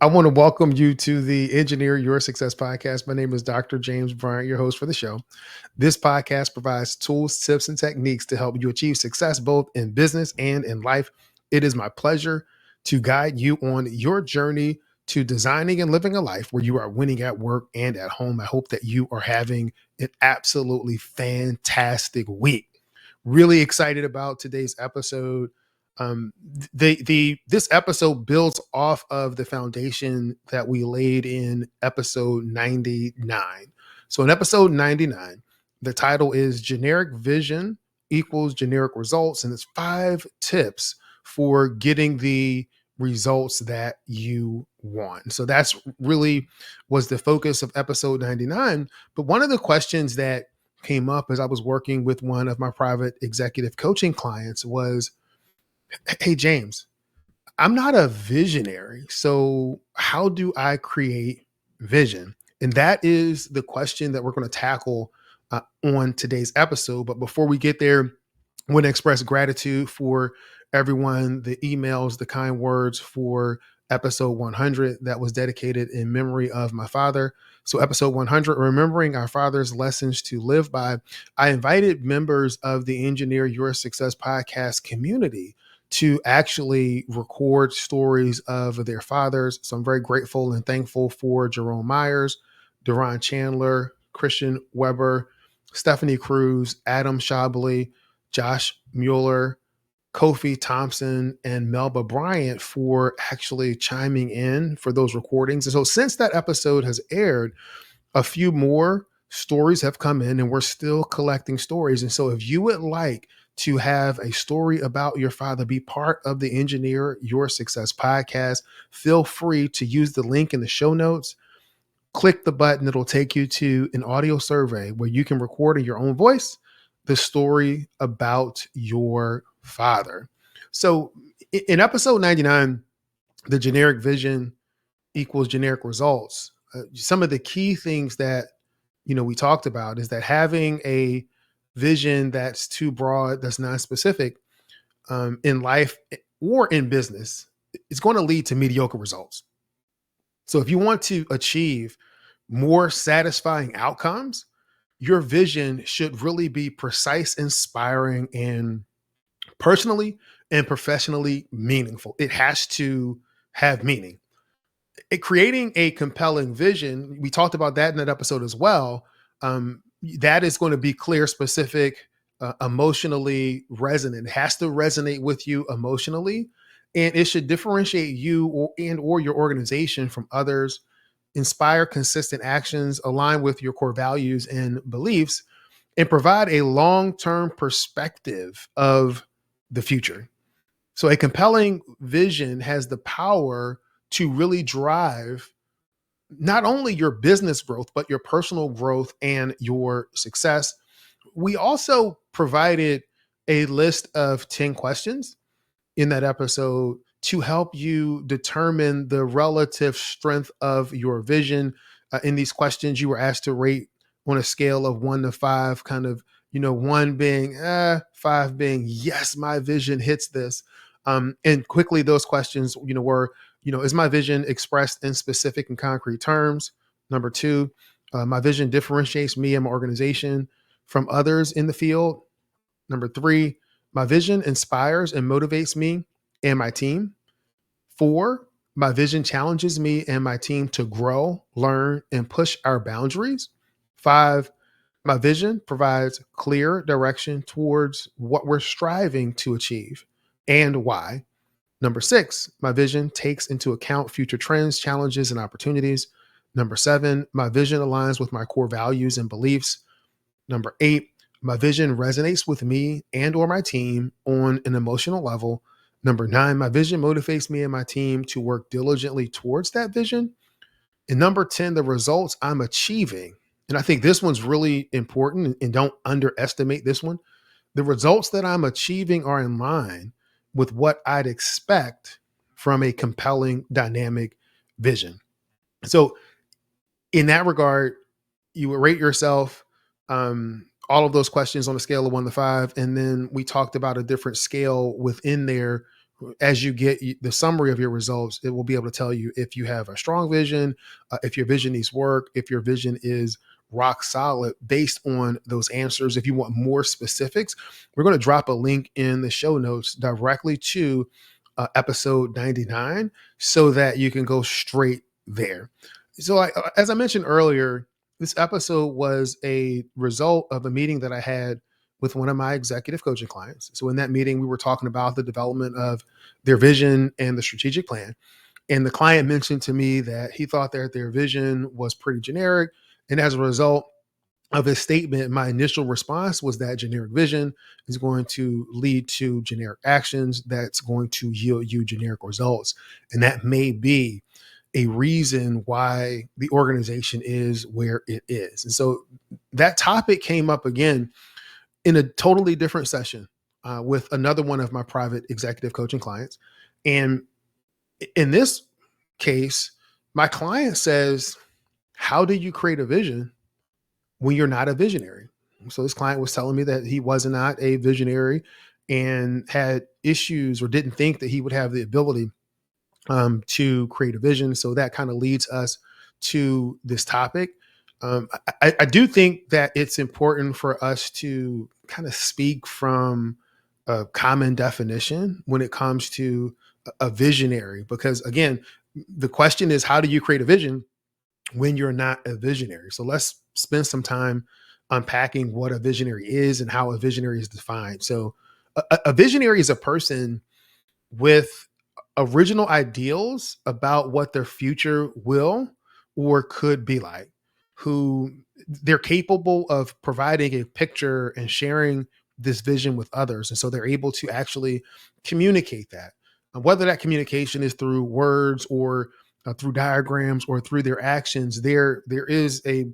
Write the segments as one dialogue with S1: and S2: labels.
S1: I want to welcome you to the Engineer Your Success podcast. My name is Dr. James Bryant, your host for the show. This podcast provides tools, tips, and techniques to help you achieve success both in business and in life. It is my pleasure to guide you on your journey to designing and living a life where you are winning at work and at home. I hope that you are having an absolutely fantastic week. Really excited about today's episode. This episode builds off of the foundation that we laid in episode 99. So in episode 99, the title is Generic Vision Equals Generic Results, and it's 5 tips for getting the results that you want. So that's really was the focus of episode 99. But one of the questions that came up as I was working with one of my private executive coaching clients was, hey, James, I'm not a visionary. So, how do I create vision? And that is the question that we're going to tackle on today's episode. But before we get there, I want to express gratitude for everyone, the emails, the kind words for episode 100 that was dedicated in memory of my father. So, episode 100, remembering our father's lessons to live by. I invited members of the Engineer Your Success podcast community to actually record stories of their fathers. So I'm very grateful and thankful for Jerome Myers, Duron Chandler, Christian Weber, Stephanie Cruz, Adam Shabley, Josh Mueller, Kofi Thompson, and Melba Bryant for actually chiming in for those recordings. And so since that episode has aired, a few more stories have come in and we're still collecting stories. And so if you would like to have a story about your father be part of the Engineer Your Success podcast, feel free to use the link in the show notes. Click the button. It'll take you to an audio survey where you can record in your own voice the story about your father. So in episode 99, the generic vision equals generic results. Some of the key things that we talked about is that having a vision that's too broad, that's non-specific, in life or in business, it's going to lead to mediocre results. So if you want to achieve more satisfying outcomes, your vision should really be precise, inspiring, and personally and professionally meaningful. It has to have meaning. Creating a compelling vision, we talked about that in that episode as well. That is going to be clear, specific, emotionally resonant. It has to resonate with you emotionally, and it should differentiate you or your organization from others, inspire consistent actions, align with your core values and beliefs, and provide a long-term perspective of the future. So a compelling vision has the power to really drive not only your business growth, but your personal growth and your success. We also provided a list of 10 questions in that episode to help you determine the relative strength of your vision. In these questions, you were asked to rate on a scale of 1 to 5, kind of, one being 5 being, yes, my vision hits this. And quickly, those questions, were, is my vision expressed in specific and concrete terms? Number 2, my vision differentiates me and my organization from others in the field. Number 3, my vision inspires and motivates me and my team. 4, my vision challenges me and my team to grow, learn, and push our boundaries. 5, my vision provides clear direction towards what we're striving to achieve and why. Number 6, my vision takes into account future trends, challenges, and opportunities. Number 7, my vision aligns with my core values and beliefs. Number 8, my vision resonates with me and or my team on an emotional level. Number 9, my vision motivates me and my team to work diligently towards that vision. And number 10, the results I'm achieving. And I think this one's really important, and don't underestimate this one. The results that I'm achieving are in line with what I'd expect from a compelling, dynamic vision. So in that regard, you would rate yourself all of those questions on a scale of 1 to 5. And then we talked about a different scale within there as you get the summary of your results, it will be able to tell you if you have a strong vision, if your vision needs work, if your vision is rock solid based on those answers. If you want more specifics, we're going to drop a link in the show notes directly to episode 99 so that you can go straight there. So, as I mentioned earlier, this episode was a result of a meeting that I had with one of my executive coaching clients. So, in that meeting, we were talking about the development of their vision and the strategic plan. And the client mentioned to me that he thought that their vision was pretty generic. And as a result of his statement, my initial response was that generic vision is going to lead to generic actions that's going to yield you generic results. And that may be a reason why the organization is where it is. And so that topic came up again in a totally different session with another one of my private executive coaching clients. And in this case, my client says, how do you create a vision when you're not a visionary? So this client was telling me that he was not a visionary and had issues or didn't think that he would have the ability to create a vision. So that kind of leads us to this topic. I do think that it's important for us to kind of speak from a common definition when it comes to a visionary, because again, the question is, how do you create a vision when you're not a visionary? So let's spend some time unpacking what a visionary is and how a visionary is defined. So a visionary is a person with original ideals about what their future will or could be like, who they're capable of providing a picture and sharing this vision with others. And so they're able to actually communicate that. Whether that communication is through words or through diagrams or through their actions, there is a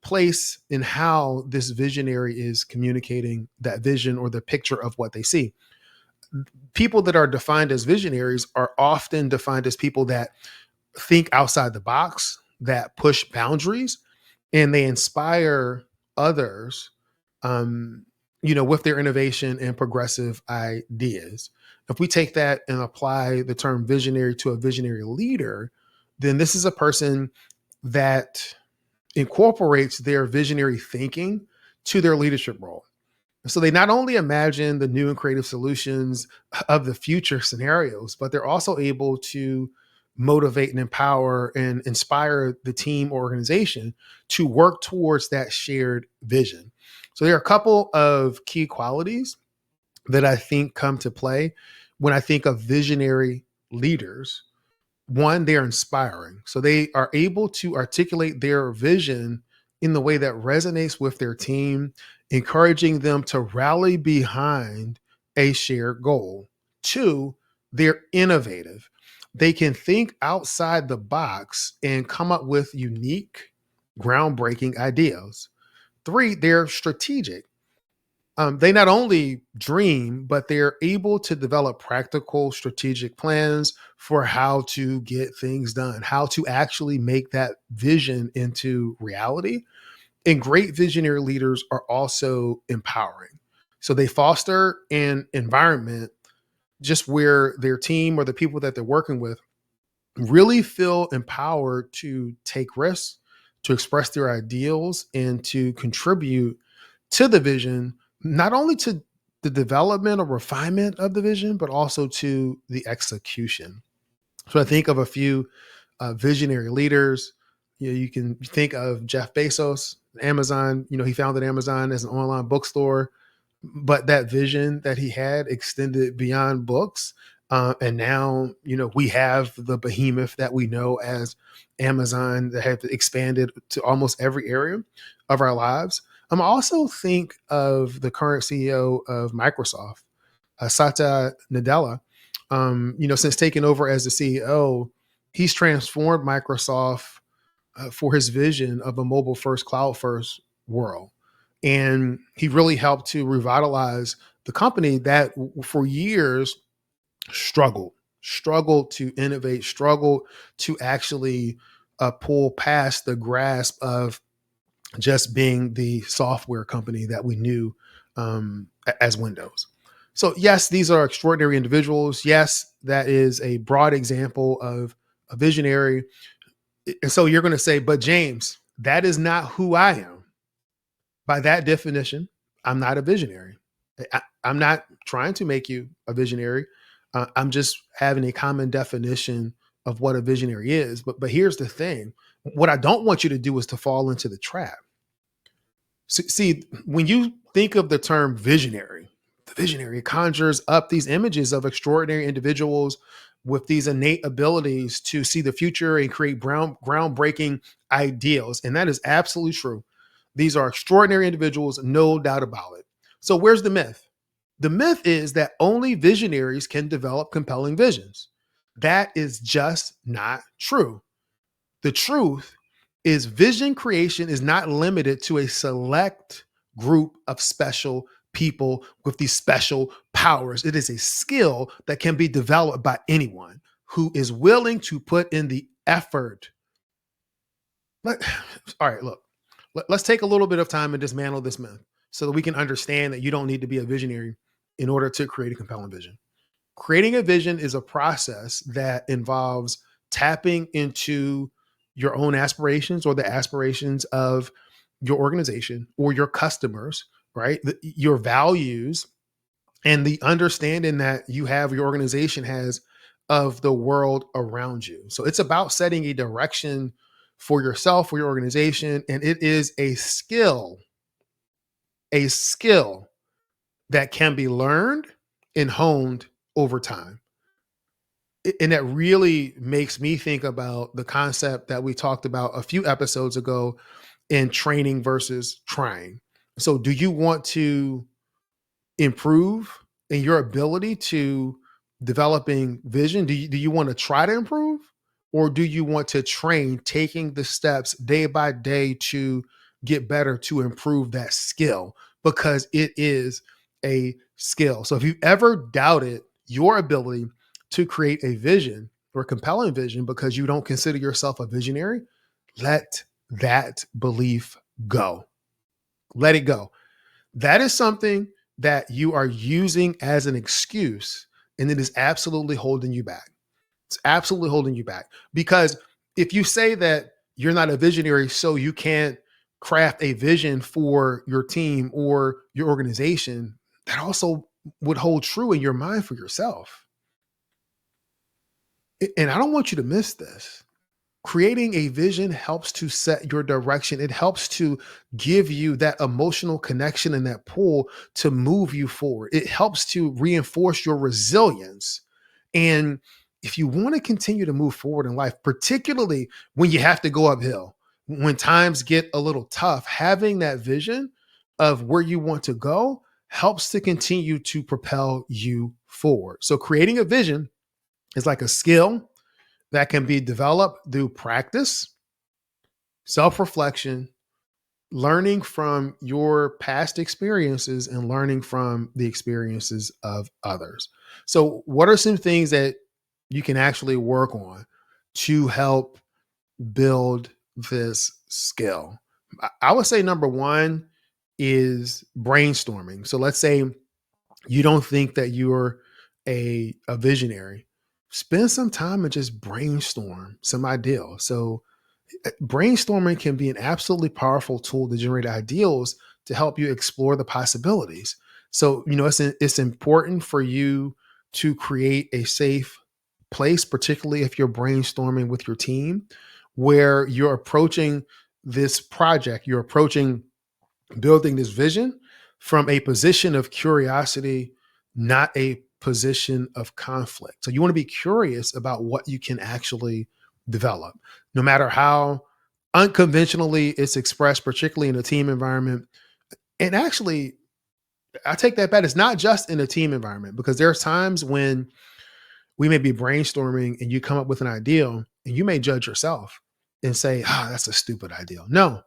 S1: place in how this visionary is communicating that vision or the picture of what they see. People that are defined as visionaries are often defined as people that think outside the box, that push boundaries, and they inspire others, um, with their innovation and progressive ideas. If we take that and apply the term visionary to a visionary leader, then this is a person that incorporates their visionary thinking to their leadership role. So they not only imagine the new and creative solutions of the future scenarios, but they're also able to motivate and empower and inspire the team or organization to work towards that shared vision. So there are a couple of key qualities that I think come to play when I think of visionary leaders. One, they're inspiring. So they are able to articulate their vision in the way that resonates with their team, encouraging them to rally behind a shared goal. Two, they're innovative. They can think outside the box and come up with unique, groundbreaking ideas. Three, they're strategic. They not only dream, but they're able to develop practical strategic plans for how to get things done, how to actually make that vision into reality. And great visionary leaders are also empowering. So they foster an environment just where their team or the people that they're working with really feel empowered to take risks, to express their ideals, and to contribute to the vision, not only to the development or refinement of the vision, but also to the execution. So I think of a few visionary leaders. You can think of Jeff Bezos, Amazon. He founded Amazon as an online bookstore, but that vision that he had extended beyond books. And now, we have the behemoth that we know as Amazon that have expanded to almost every area of our lives. I also think of the current CEO of Microsoft, Satya Nadella. Since taking over as the CEO, he's transformed Microsoft for his vision of a mobile first, cloud first world. And he really helped to revitalize the company that for years struggled to innovate, struggled to actually pull past the grasp of just being the software company that we knew as Windows. So, yes, these are extraordinary individuals. Yes, that is a broad example of a visionary. And so you're going to say, but James, that is not who I am. By that definition, I'm not a visionary. I'm not trying to make you a visionary. I'm just having a common definition of what a visionary is. But here's the thing: what I don't want you to do is to fall into the trap. See, when you think of the term visionary, the visionary conjures up these images of extraordinary individuals with these innate abilities to see the future and create groundbreaking ideals. And that is absolutely true. These are extraordinary individuals, no doubt about it. So, where's the myth? The myth is that only visionaries can develop compelling visions. That is just not true. The truth is vision creation is not limited to a select group of special people with these special powers. It is a skill that can be developed by anyone who is willing to put in the effort. Let, all right, look, let's take a little bit of time and dismantle this myth so that we can understand that you don't need to be a visionary in order to create a compelling vision. Creating a vision is a process that involves tapping into your own aspirations or the aspirations of your organization or your customers, right? Your values and the understanding that you have, your organization has of the world around you. So it's about setting a direction for yourself, for your organization. And it is a skill that can be learned and honed over time. And that really makes me think about the concept that we talked about a few episodes ago in training versus trying. So, do you want to improve in your ability to developing vision? Do you want to try to improve, or do you want to train, taking the steps day by day to get better, to improve that skill? Because it is a skill. So if you ever doubted your ability to create a vision or compelling vision because you don't consider yourself a visionary, let that belief go. Let it go. That is something that you are using as an excuse, and it is absolutely holding you back. It's absolutely holding you back. Because if you say that you're not a visionary, so you can't craft a vision for your team or your organization, that also would hold true in your mind for yourself. And I don't want you to miss this. Creating a vision helps to set your direction. It helps to give you that emotional connection and that pull to move you forward. It helps to reinforce your resilience. And if you want to continue to move forward in life, particularly when you have to go uphill, when times get a little tough, having that vision of where you want to go helps to continue to propel you forward. So creating a vision is like a skill that can be developed through practice, self reflection, learning from your past experiences, and learning from the experiences of others. So, what are some things that you can actually work on to help build this skill? I would say number one is brainstorming. So, let's say you don't think that you're a visionary, spend some time and just brainstorm some ideals. So brainstorming can be an absolutely powerful tool to generate ideals to help you explore the possibilities. So it's important for you to create a safe place, particularly if you're brainstorming with your team, where you're approaching this project, you're approaching building this vision from a position of curiosity, not a position of conflict. So you want to be curious about what you can actually develop, no matter how unconventionally it's expressed, particularly in a team environment. And actually, I take that back. It's not just in a team environment, because there's times when we may be brainstorming and you come up with an ideal and you may judge yourself and say, that's a stupid ideal. No,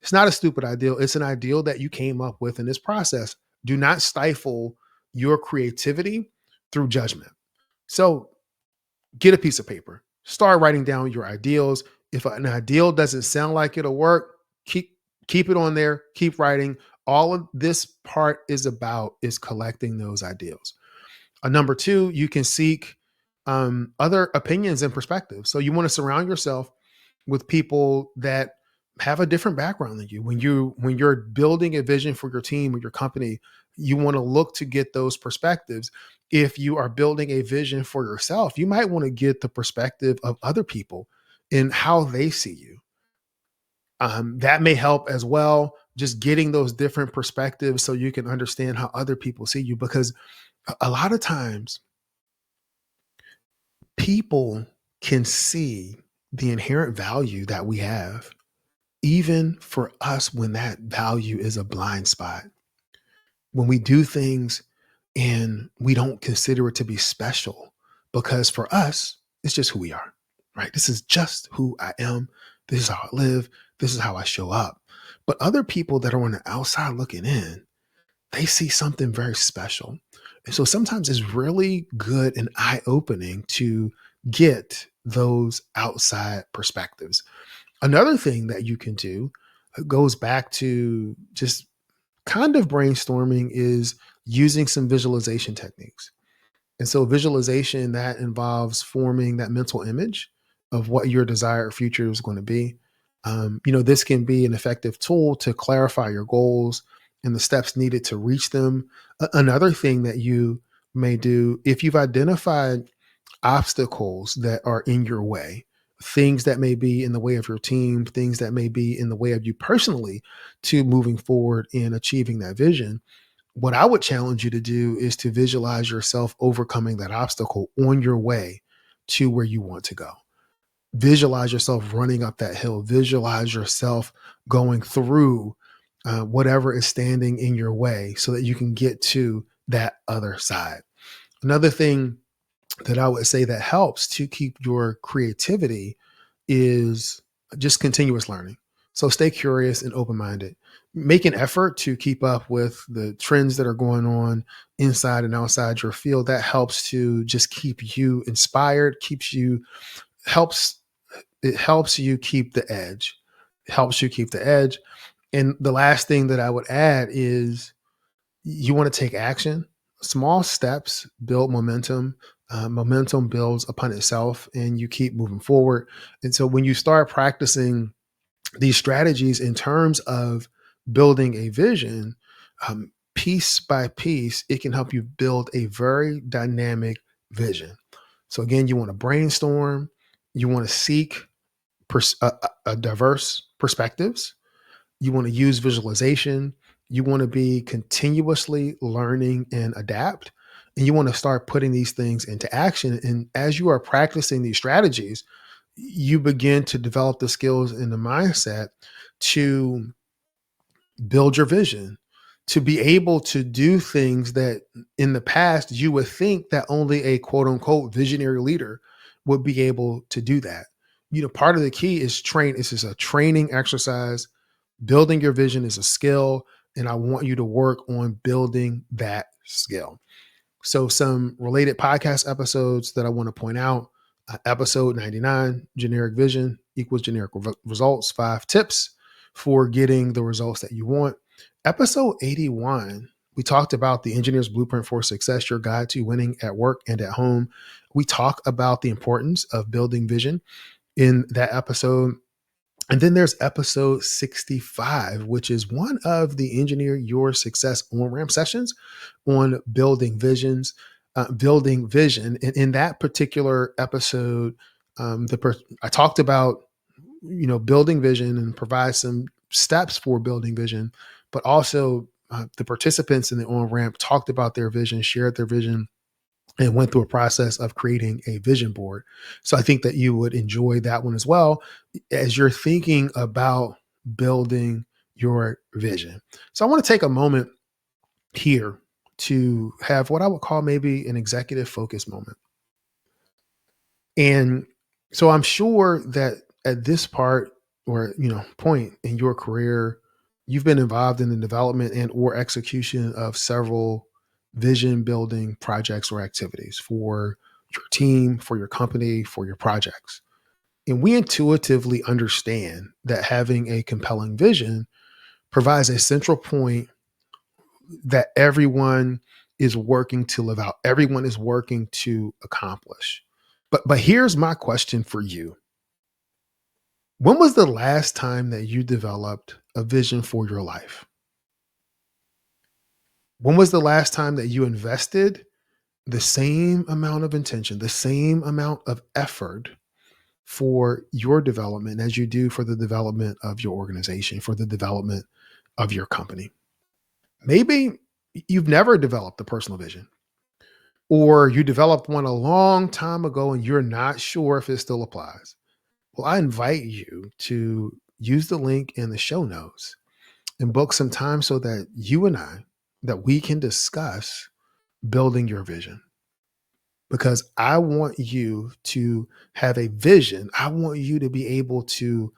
S1: it's not a stupid ideal. It's an ideal that you came up with in this process. Do not stifle your creativity through judgment. So get a piece of paper, start writing down your ideals. If an ideal doesn't sound like it'll work, keep it on there, keep writing. all of this part is about is collecting those ideals. Number two, you can seek other opinions and perspectives. So you want to surround yourself with people that have a different background than you. When you're building a vision for your team or your company, you want to look to get those perspectives. If you are building a vision for yourself, you might want to get the perspective of other people and how they see you. That may help as well, just getting those different perspectives so you can understand how other people see you. Because a lot of times people can see the inherent value that we have, even for us when that value is a blind spot. When we do things and we don't consider it to be special, because for us, it's just who we are, right? This is just who I am. This is how I live. This is how I show up. But other people that are on the outside looking in, they see something very special. And so sometimes it's really good and eye opening to get those outside perspectives. Another thing that you can do goes back to just kind of brainstorming is using some visualization techniques. And so visualization that involves forming that mental image of what your desired future is going to be. This can be an effective tool to clarify your goals and the steps needed to reach them. Another thing that you may do, if you've identified obstacles that are in your way, things that may be in the way of your team, things that may be in the way of you personally to moving forward in achieving that vision, what I would challenge you to do is to visualize yourself overcoming that obstacle on your way to where you want to go. Visualize yourself running up that hill. Visualize yourself going through whatever is standing in your way so that you can get to that other side. Another thing that I would say that helps to keep your creativity is just continuous learning. So stay curious and open minded. Make an effort to keep up with the trends that are going on inside and outside your field. That helps to just keep you inspired, helps it helps you keep the edge. Helps you keep the edge. And the last thing that I would add is you want to take action. Small steps build momentum. Momentum builds upon itself, and you keep moving forward. And so when you start practicing these strategies in terms of building a vision, piece by piece, it can help you build a very dynamic vision. So again, you want to brainstorm, you want to seek diverse perspectives, you want to use visualization, you want to be continuously learning and adapt, and you want to start putting these things into action. And as you are practicing these strategies, you begin to develop the skills and the mindset to build your vision, to be able to do things that in the past you would think that only a quote unquote visionary leader would be able to do that. Part of the key is train. This is a training exercise. Building your vision is a skill, and I want you to work on building that skill. So some related podcast episodes that I want to point out, episode 99, generic vision equals generic results, 5 tips for getting the results that you want. Episode 81, we talked about the engineer's blueprint for success, your guide to winning at work and at home. We talk about the importance of building vision in that episode. And then there's episode 65, which is one of the Engineer Your Success on-ramp sessions on building visions, building vision. And in that particular episode, I talked about, building vision and provide some steps for building vision, but also the participants in the on-ramp talked about their vision, shared their vision, and went through a process of creating a vision board. So I think that you would enjoy that one as well as you're thinking about building your vision. So I want to take a moment here to have what I would call maybe an executive focus moment. And so I'm sure that at this part or, point in your career, you've been involved in the development and or execution of several vision building projects or activities for your team, for your company, for your projects. And we intuitively understand that having a compelling vision provides a central point that everyone is working to live out, everyone is working to accomplish. But here's my question for you. When was the last time that you developed a vision for your life? When was the last time that you invested the same amount of intention, the same amount of effort for your development as you do for the development of your organization, for the development of your company? Maybe you've never developed a personal vision, or you developed one a long time ago and you're not sure if it still applies. Well, I invite you to use the link in the show notes and book some time so that you and I, that we can discuss building your vision, because I want you to have a vision. I want you to be able to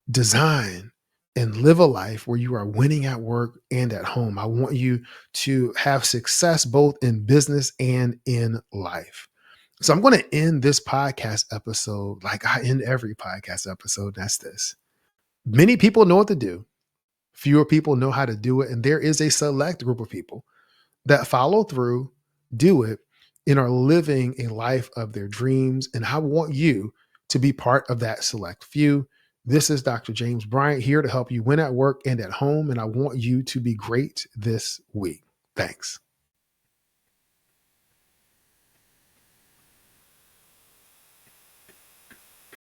S1: design and live a life where you are winning at work and at home. I want you to have success both in business and in life. So I'm going to end this podcast episode like I end every podcast episode. That's this. Many people know what to do. Fewer people know how to do it. And there is a select group of people that follow through, do it, and are living a life of their dreams. And I want you to be part of that select few. This is Dr. James Bryant here to help you win at work and at home. And I want you to be great this week. Thanks.